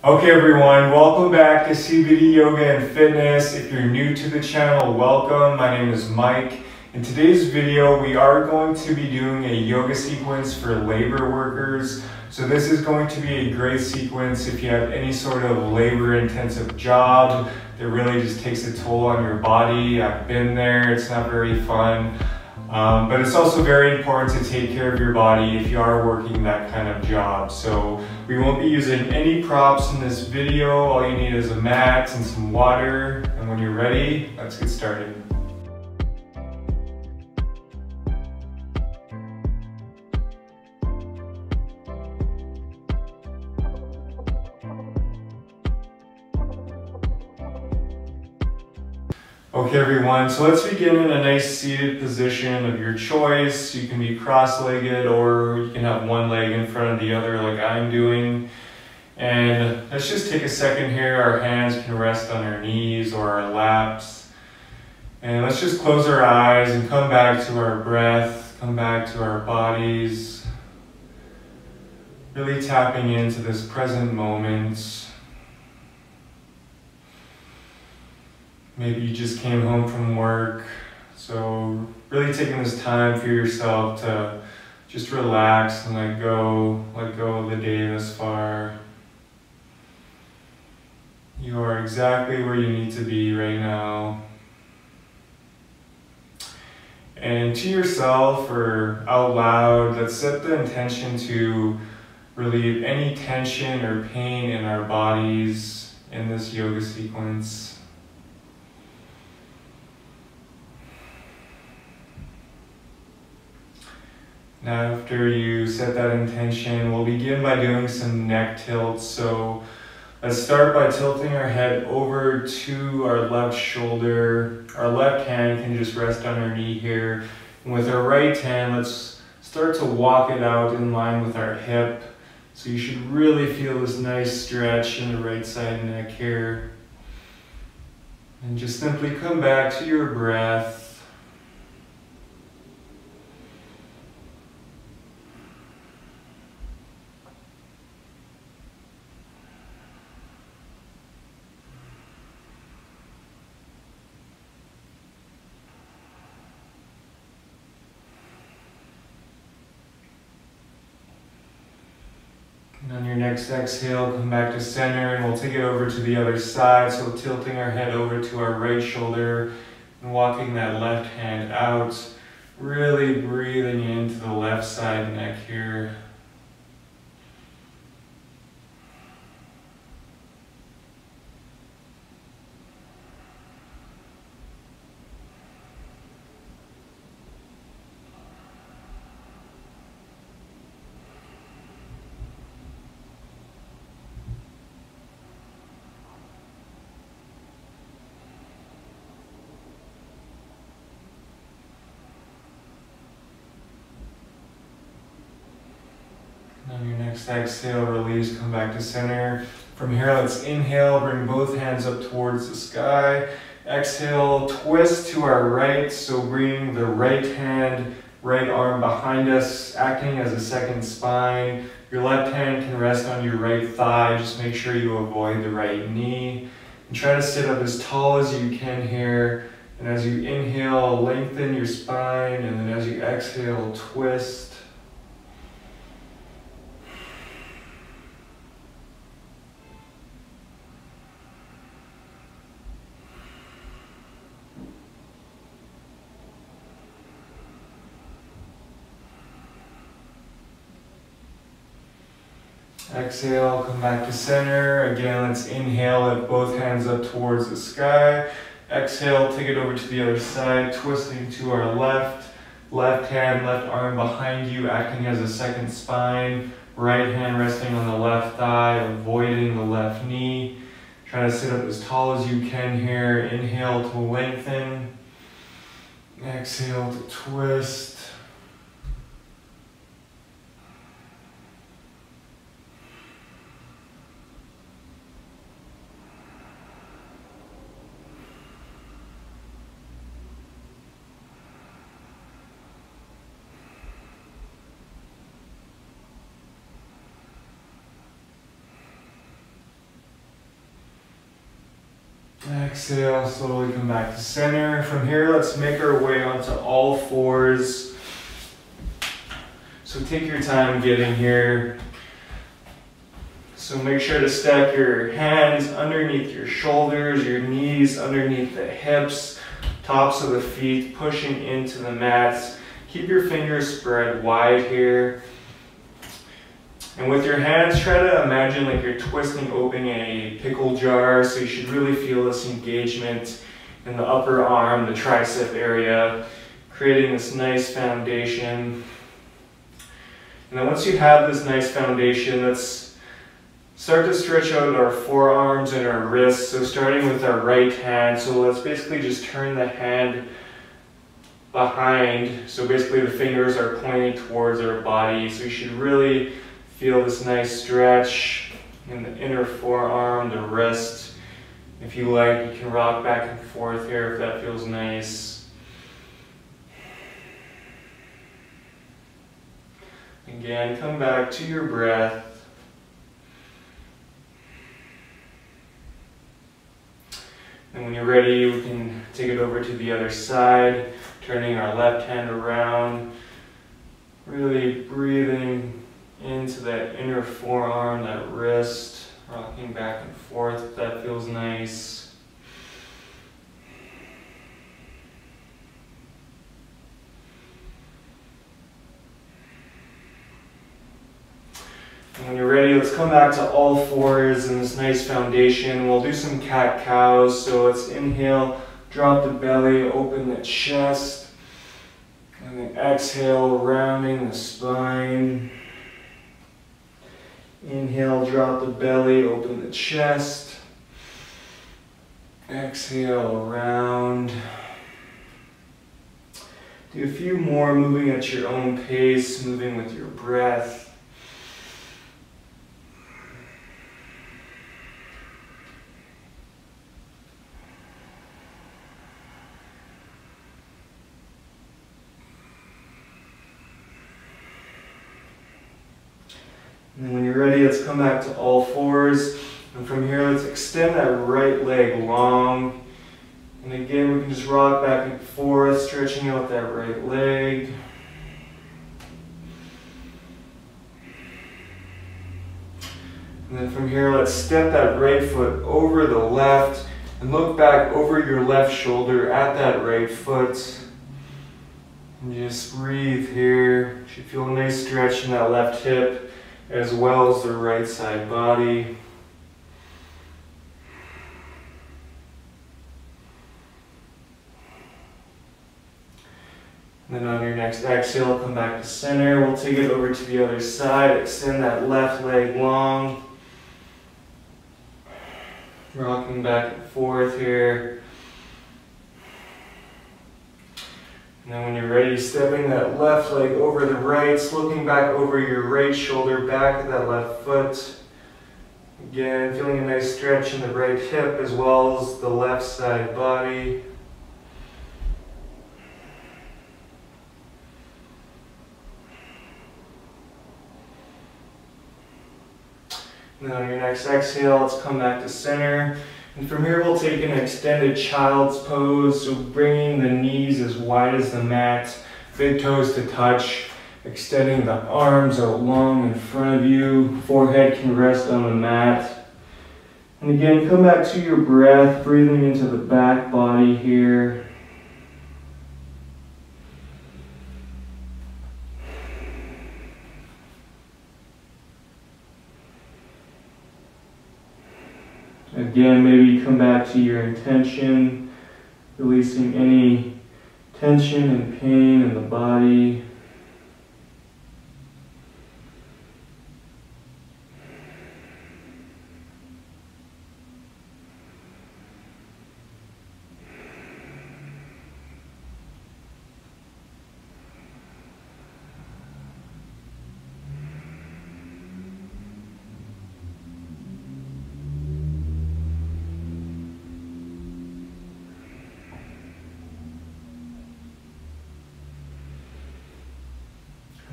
Okay everyone, welcome back to CBD Yoga and Fitness. If you're new to the channel, welcome. My name is Mike. In today's video, we are going to be doing a yoga sequence for labor workers. So this is going to be a great sequence if you have any sort of labor-intensive job that really just takes a toll on your body. I've been there, it's not very fun. But it's also very important to take care of your body if you are working that kind of job. So we won't be using any props in this video. All you need is a mat and some water. And when you're ready, let's get started. Okay everyone, so let's begin in a nice seated position of your choice. You can be cross-legged or you can have one leg in front of the other like I'm doing. And let's just take a second here. Our hands can rest on our knees or our laps. And let's just close our eyes and come back to our breath, come back to our bodies. Really tapping into this present moment. Maybe you just came home from work, so really taking this time for yourself to just relax and let go of the day thus far. You are exactly where you need to be right now. And to yourself or out loud, let's set the intention to relieve any tension or pain in our bodies in this yoga sequence. Now after you set that intention, we'll begin by doing some neck tilts. So let's start by tilting our head over to our left shoulder. Our left hand can just rest on our knee here. And with our right hand, let's start to walk it out in line with our hip. So you should really feel this nice stretch in the right side neck here. And just simply come back to your breath. And on your next exhale, come back to center and we'll take it over to the other side. So tilting our head over to our right shoulder and walking that left hand out. Really breathing into the left side neck here. On your next exhale, release, come back to center. From here, let's inhale, bring both hands up towards the sky. Exhale, twist to our right, so bring the right hand, right arm behind us, acting as a second spine. Your left hand can rest on your right thigh, just make sure you avoid the right knee. And try to sit up as tall as you can here. And as you inhale, lengthen your spine, and then as you exhale, twist. Exhale, come back to center. Again, let's inhale, lift both hands up towards the sky. Exhale, take it over to the other side, twisting to our left. Left hand, left arm behind you, acting as a second spine. Right hand resting on the left thigh, avoiding the left knee. Try to sit up as tall as you can here. Inhale to lengthen. Exhale to twist. Exhale, slowly come back to center. From here, let's make our way onto all fours. So take your time getting here. So make sure to stack your hands underneath your shoulders, your knees underneath the hips, tops of the feet pushing into the mats. Keep your fingers spread wide here. And with your hands, try to imagine like you're twisting open a pickle jar. So you should really feel this engagement in the upper arm, the tricep area, creating this nice foundation. And then once you have this nice foundation, let's start to stretch out our forearms and our wrists. So starting with our right hand, so let's basically just turn the hand behind. So basically the fingers are pointing towards our body. So you should really feel this nice stretch in the inner forearm, the wrist. If you like, you can rock back and forth here if that feels nice. Again, come back to your breath. And when you're ready, we can take it over to the other side, turning our left hand around, really breathing into that inner forearm, that wrist, rocking back and forth. That feels nice. And when you're ready, let's come back to all fours in this nice foundation. We'll do some cat-cows. So let's inhale, drop the belly, open the chest. And then exhale, rounding the spine. Inhale, drop the belly, open the chest. Exhale, round. Do a few more, moving at your own pace, moving with your breath. And when you're ready, let's come back to all fours. And from here, let's extend that right leg long. And again, we can just rock back and forth, stretching out that right leg. And then from here, let's step that right foot over the left and look back over your left shoulder at that right foot. And just breathe here. You should feel a nice stretch in that left hip, as well as the right side body. And then on your next exhale, come back to center. We'll take it over to the other side. Extend that left leg long. Rocking back and forth here. And then when you're ready, stepping that left leg over the right, looking back over your right shoulder, back of that left foot. Again, feeling a nice stretch in the right hip as well as the left side body. And then on your next exhale, let's come back to center. And from here, we'll take an extended child's pose. So bringing the knees as wide as the mat, big toes to touch, extending the arms out long in front of you. Forehead can rest on the mat. And again, come back to your breath, breathing into the back body here. Again, maybe come back to your intention, releasing any tension and pain in the body.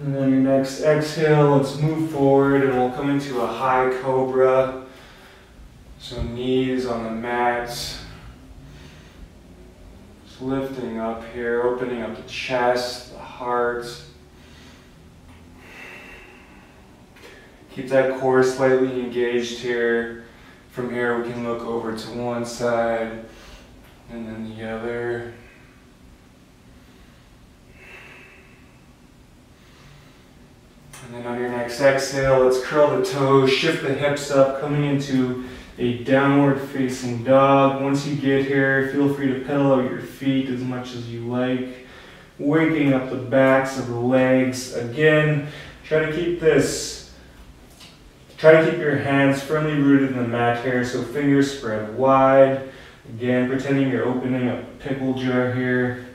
And then your next exhale, let's move forward and we'll come into a high cobra. So knees on the mat, Just lifting up here, opening up the chest, the heart. Keep that core slightly engaged here. From here we can look over to one side and then the other. And then on your next exhale, let's curl the toes, shift the hips up, coming into a downward facing dog. Once you get here, feel free to pedal out your feet as much as you like, waking up the backs of the legs. Again, try to keep your hands firmly rooted in the mat here, so fingers spread wide. Again, pretending you're opening a pickle jar here.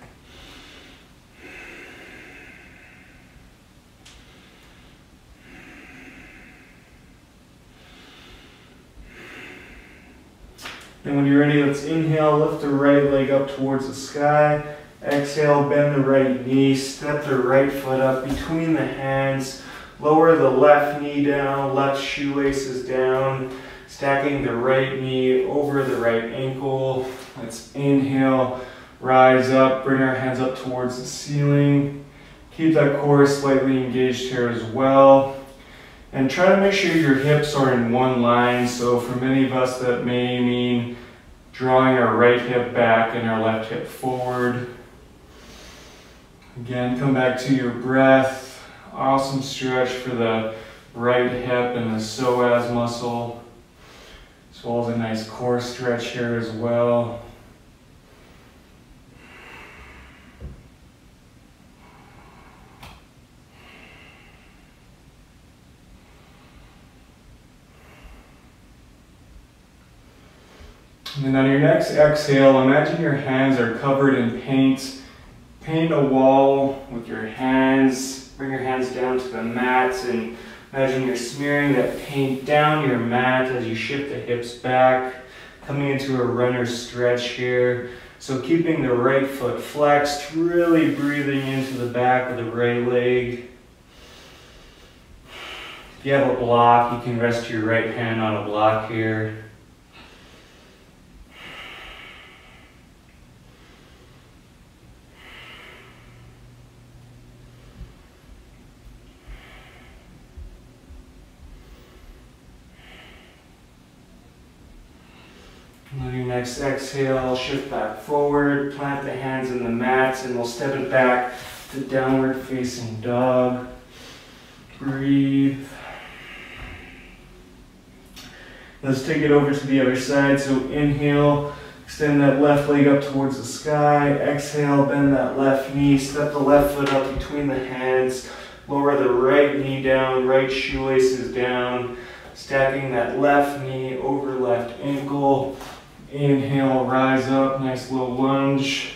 And when you're ready, let's inhale, lift the right leg up towards the sky. Exhale, bend the right knee, step the right foot up between the hands. Lower the left knee down, left shoelaces down. Stacking the right knee over the right ankle. Let's inhale, rise up, bring our hands up towards the ceiling. Keep that core slightly engaged here as well. And try to make sure your hips are in one line. So for many of us, that may mean drawing our right hip back and our left hip forward. Again, come back to your breath. Awesome stretch for the right hip and the psoas muscle, as well as a nice core stretch here as well. And then on your next exhale, imagine your hands are covered in paint. Paint a wall with your hands. Bring your hands down to the mat and imagine you're smearing that paint down your mat as you shift the hips back, coming into a runner stretch here. So keeping the right foot flexed, really breathing into the back of the right leg. If you have a block, you can rest your right hand on a block here. On your next exhale, shift back forward, plant the hands in the mat, and we'll step it back to downward facing dog. Breathe. Let's take it over to the other side. So inhale, extend that left leg up towards the sky. Exhale, bend that left knee, step the left foot up between the hands. Lower the right knee down, right shoelaces down. Stacking that left knee over left ankle. Inhale, rise up, nice little lunge.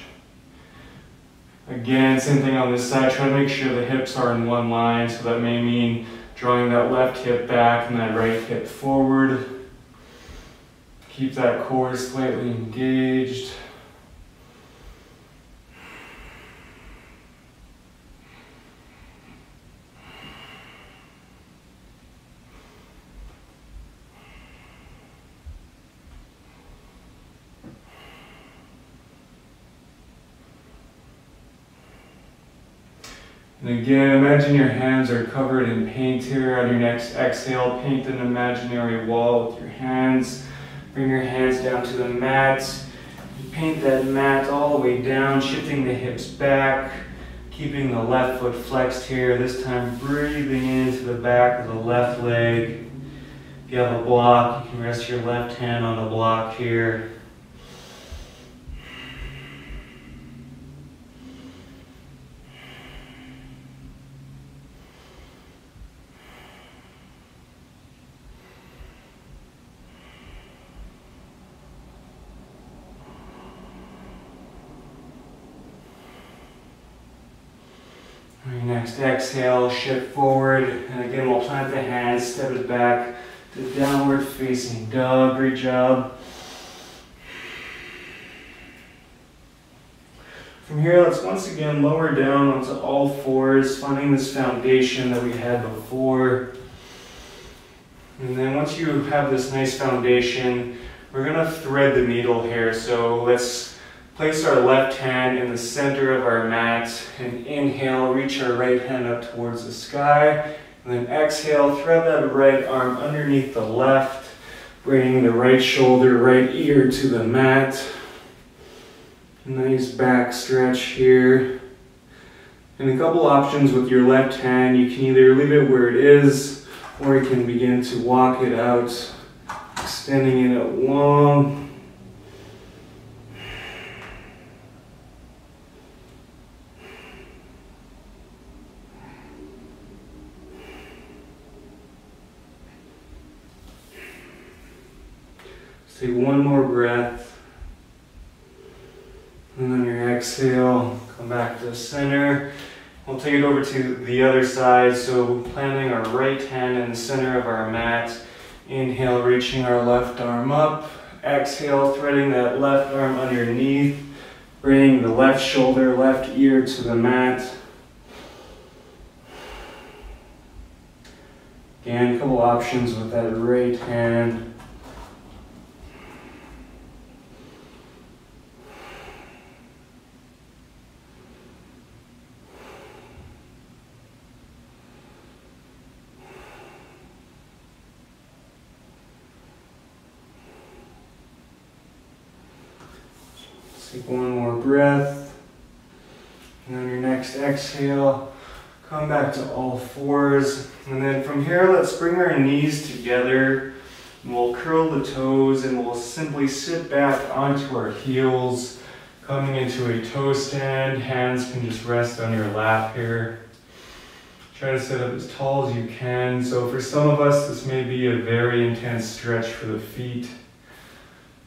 Again, same thing on this side. Try to make sure the hips are in one line. So that may mean drawing that left hip back and that right hip forward. Keep that core slightly engaged. And again, imagine your hands are covered in paint here. On your next exhale, paint an imaginary wall with your hands. Bring your hands down to the mat. Paint that mat all the way down, shifting the hips back, keeping the left foot flexed here. This time breathing into the back of the left leg. If you have a block, you can rest your left hand on the block here. Next exhale, shift forward, and again we'll plant the hands, step it back to downward facing dog. Great job. From here, let's once again lower down onto all fours, finding this foundation that we had before. And then once you have this nice foundation, we're going to thread the needle here. So let's Place our left hand in the center of our mat and inhale, reach our right hand up towards the sky. And then exhale, thread that right arm underneath the left, bringing the right shoulder, right ear to the mat. Nice back stretch here. And a couple options with your left hand. You can either leave it where it is, or you can begin to walk it out, extending it out long. Take one more breath, and on your exhale, come back to the center. We'll take it over to the other side, so planting our right hand in the center of our mat. Inhale, reaching our left arm up. Exhale, threading that left arm underneath, bringing the left shoulder, left ear to the mat. Again, a couple options with that right hand. Take one more breath, and on your next exhale, come back to all fours. And then from here, let's bring our knees together, and we'll curl the toes, and we'll simply sit back onto our heels, coming into a toe stand. Hands can just rest on your lap here. Try to sit up as tall as you can. So for some of us, this may be a very intense stretch for the feet.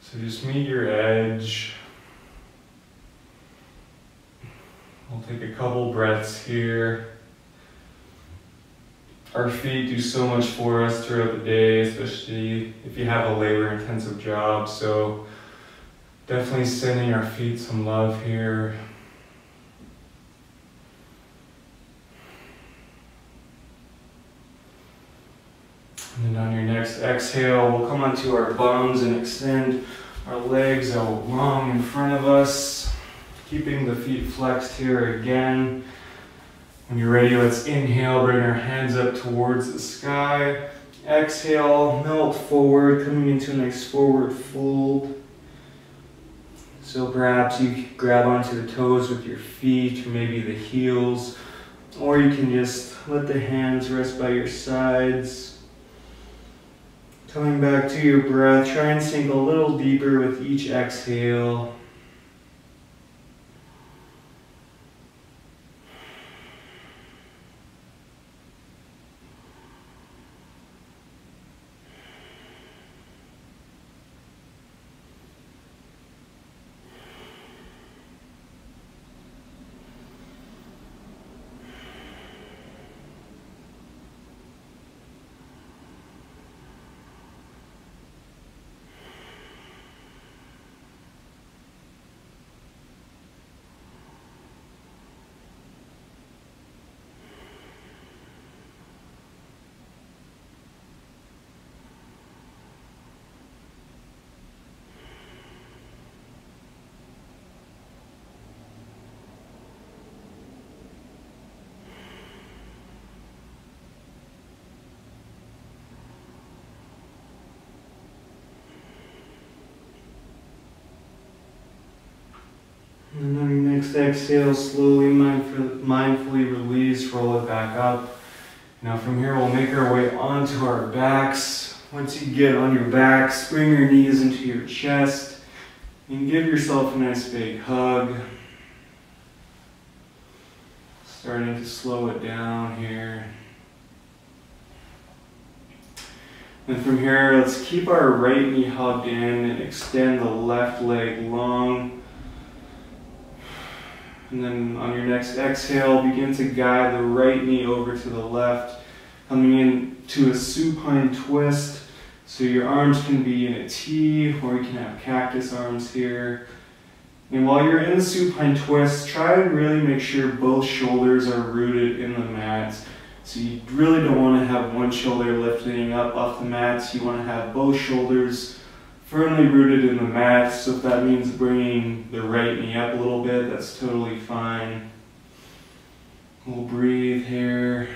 So just meet your edge. We'll take a couple breaths here. Our feet do so much for us throughout the day, especially if you have a labor-intensive job. So definitely sending our feet some love here. And then on your next exhale, we'll come onto our bums and extend our legs out long in front of us. Keeping the feet flexed here again. When you're ready, let's inhale, bring our hands up towards the sky. Exhale, melt forward, coming into a nice forward fold. So perhaps you grab onto the toes with your feet, or maybe the heels, or you can just let the hands rest by your sides. Coming back to your breath, try and sink a little deeper with each exhale. And on your next exhale, slowly, mindfully release, roll it back up. Now from here, we'll make our way onto our backs. Once you get on your backs, bring your knees into your chest and give yourself a nice big hug. Starting to slow it down here. And from here, let's keep our right knee hugged in and extend the left leg long. And then on your next exhale, begin to guide the right knee over to the left, coming into a supine twist. So your arms can be in a T, or you can have cactus arms here. And while you're in the supine twist, try and really make sure both shoulders are rooted in the mat. So you really don't want to have one shoulder lifting up off the mat. You want to have both shoulders firmly rooted in the mat, so if that means bringing the right knee up a little bit, that's totally fine. We'll breathe here.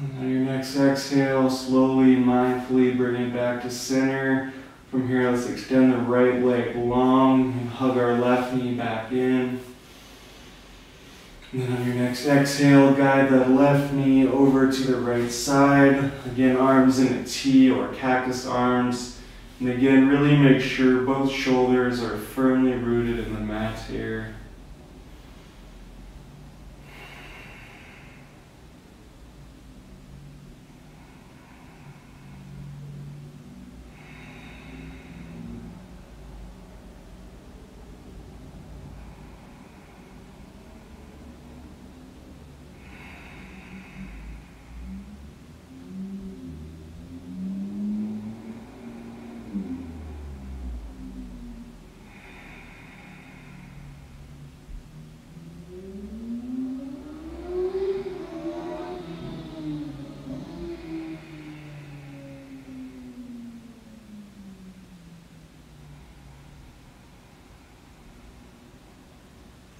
And on your next exhale, slowly, mindfully bring it back to center. From here, let's extend the right leg long and hug our left knee back in. And then on your next exhale, guide that left knee over to the right side. Again, arms in a T or cactus arms. And again, really make sure both shoulders are firmly rooted in the mat here.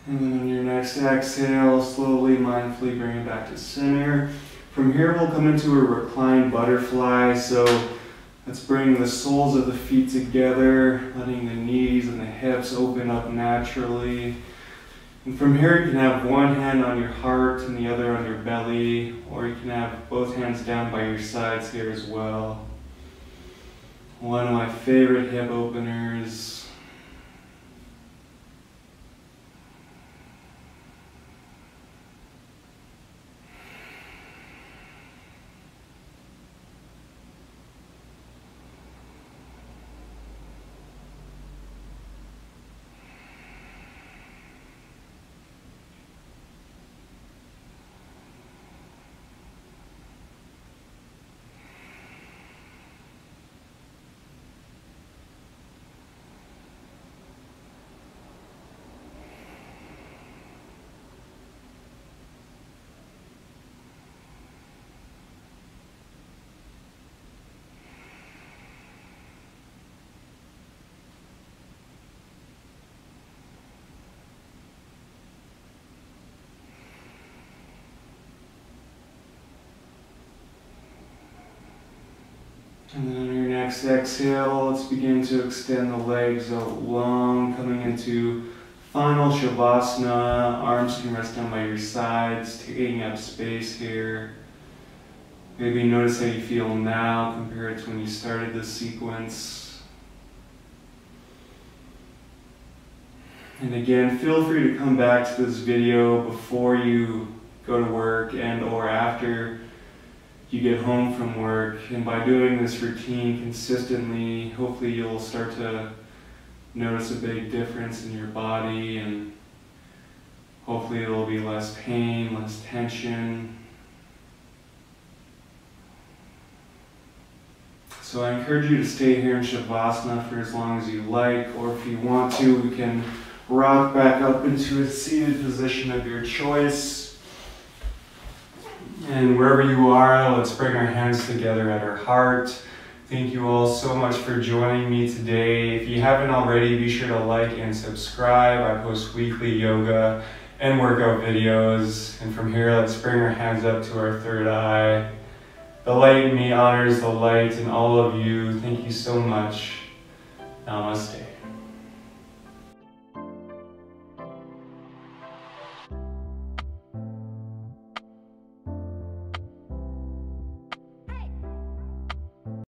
And then on your next exhale, slowly, mindfully bring it back to center. From here, we'll come into a reclined butterfly. So let's bring the soles of the feet together, letting the knees and the hips open up naturally. And from here, you can have one hand on your heart and the other on your belly, or you can have both hands down by your sides here as well. One of my favorite hip openers. And then on your next exhale, let's begin to extend the legs out long, coming into final Shavasana. Arms can rest down by your sides, taking up space here. Maybe notice how you feel now compared to when you started this sequence. And again, feel free to come back to this video before you go to work and or after you get home from work, and by doing this routine consistently, hopefully you'll start to notice a big difference in your body, and hopefully there'll be less pain, less tension. So I encourage you to stay here in Shavasana for as long as you like, or if you want to, we can rock back up into a seated position of your choice. And wherever you are, let's bring our hands together at our heart. Thank you all so much for joining me today. If you haven't already, be sure to like and subscribe. I post weekly yoga and workout videos. And from here, let's bring our hands up to our third eye. The light in me honors the light in all of you. Thank you so much. Namaste.